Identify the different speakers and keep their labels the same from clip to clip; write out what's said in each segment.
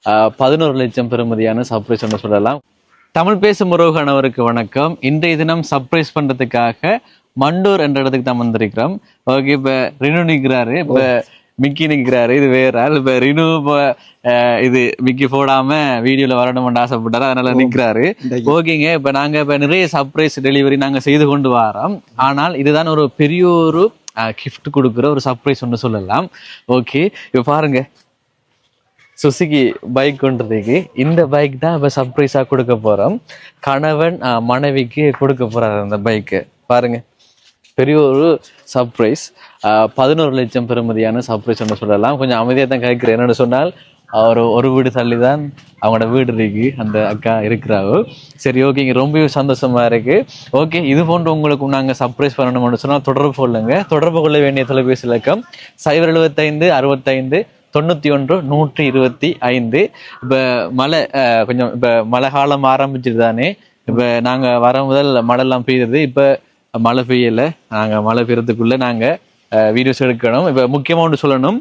Speaker 1: 11 லட்சம் பெறுமதியான சர்ப்ரைஸ் ஒன்று சொல்லலாம். தமிழ் பேசும் முருகனவருக்கு வணக்கம். இன்றைய தினம் சர்ப்ரைஸ் பண்றதுக்காக மண்டூர் என்ற இடத்துக்கு தான் வந்திருக்கிறோம். ஓகே, இப்ப ரினு நிற்கிறாரு, இப்ப மிக்கி நிற்கிறாரு. இது வேற ஆள். இப்ப ரினு இது மிக்கி போடாம வீடியோல வரணும்னு ஆசைப்பட்டாரு, அதனால நிற்கிறாரு. ஓகேங்க, இப்ப நாங்க நிறைய சர்ப்ரைஸ் டெலிவரி நாங்க செய்து கொண்டு வரோம். ஆனால் இதுதான் ஒரு பெரிய ஒரு கிஃப்ட் கொடுக்குற ஒரு சர்ப்ரைஸ் ஒன்று சொல்லலாம். ஓகே, இப்ப பாருங்க, சுசுகி பைக் கொண்டதுக்கு இந்த பைக் தான் இப்ப சர்ப்ரைஸா கொடுக்க போறோம். கணவன் மனைவிக்கு கொடுக்க போறாரு அந்த பைக்கு. பாருங்க, பெரிய ஒரு சர்ப்ரைஸ். 11 லட்சம் பெறுமதியான சர்ப்ரைஸ் ஒன்று சொல்லலாம். கொஞ்சம் அமைதியாக தான் கேட்கிறேன். என்னென்னு சொன்னால் ஒரு வீடு தள்ளி தான் அவங்களோட வீடு இருக்கு, அந்த அக்கா இருக்கிறாவோ. சரி, ஓகேங்க, ரொம்பவே சந்தோஷமா இருக்கு. ஓகே, இது போன்று உங்களுக்கு நாங்கள் சர்ப்ரைஸ் பண்ணணும்னு சொன்னால் தொடர்பு கொள்ளுங்க. தொடர்பு கொள்ள வேண்டிய தொலைபேசி இலக்கம் 075 65 91 125. இப்போ மழை கொஞ்சம் இப்போ மழை காலம் ஆரம்பிச்சிட்டு தானே. இப்போ நாங்கள் வர முதல் மழைலாம் பெய்யுது. இப்போ மழை பெய்யல. நாங்கள் மழை பெய்யறதுக்குள்ள நாங்கள் வீடியோஸ் எடுக்கணும். இப்போ முக்கியமாக ஒன்று சொல்லணும்,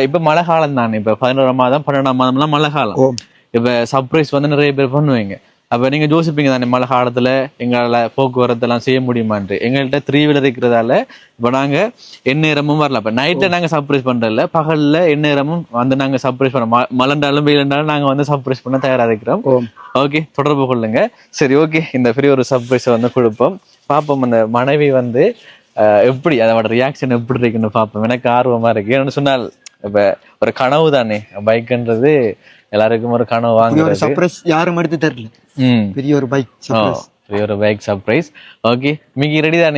Speaker 1: இப்போ மழை காலம் தானே. இப்போ 11ஆம் மாதம் 12ஆம் மாதம்லாம் மழை காலம். இப்போ சர்ப்ரைஸ் நிறைய பேர் பண்ணுவீங்க. அப்போ நீங்கள் யோசிப்பீங்க தானே, மழை காலத்தில் எங்களால் போக்குவரத்தெல்லாம் செய்ய முடியுமான்ட்டு. எங்கள்கிட்ட 3 வீலர் இருக்கிறதால இப்போ நாங்கள் எந்நேரமும் வரலாம். இப்போ நைட்டில் நாங்கள் சர்ப்ரைஸ் பண்ணுறதில்ல, பகலில் எந்நேரமும் நாங்கள் சர்ப்ரைஸ் பண்ண, மழைண்டாலும் வெயிலுண்டாலும் நாங்கள் சர்ப்ரைஸ் பண்ண தயாராக இருக்கிறோம். ஓகே, தொடர்பு கொள்ளுங்க. சரி, ஓகே, இந்த பெரிய ஒரு சர்ப்ரைஸை கொடுப்போம். பார்ப்போம் அந்த மனைவி எப்படி அதோட ரியாக்ஷன் எப்படி இருக்குன்னு பார்ப்போம். எனக்கு ஆர்வமா இருக்கு. ஏன்னு சொன்னால் இப்ப ஒரு கனவு தானே பைக்ன்றது, எல்லாருக்கும் ஒரு கனவு வாங்குறது.
Speaker 2: சர்ப்ரைஸ் யாரும் எடுத்து தெரியல. பெரிய ஒரு பைக் சர்ப்ரைஸ்.
Speaker 1: ஓகே, மிகி ரெடி தானே?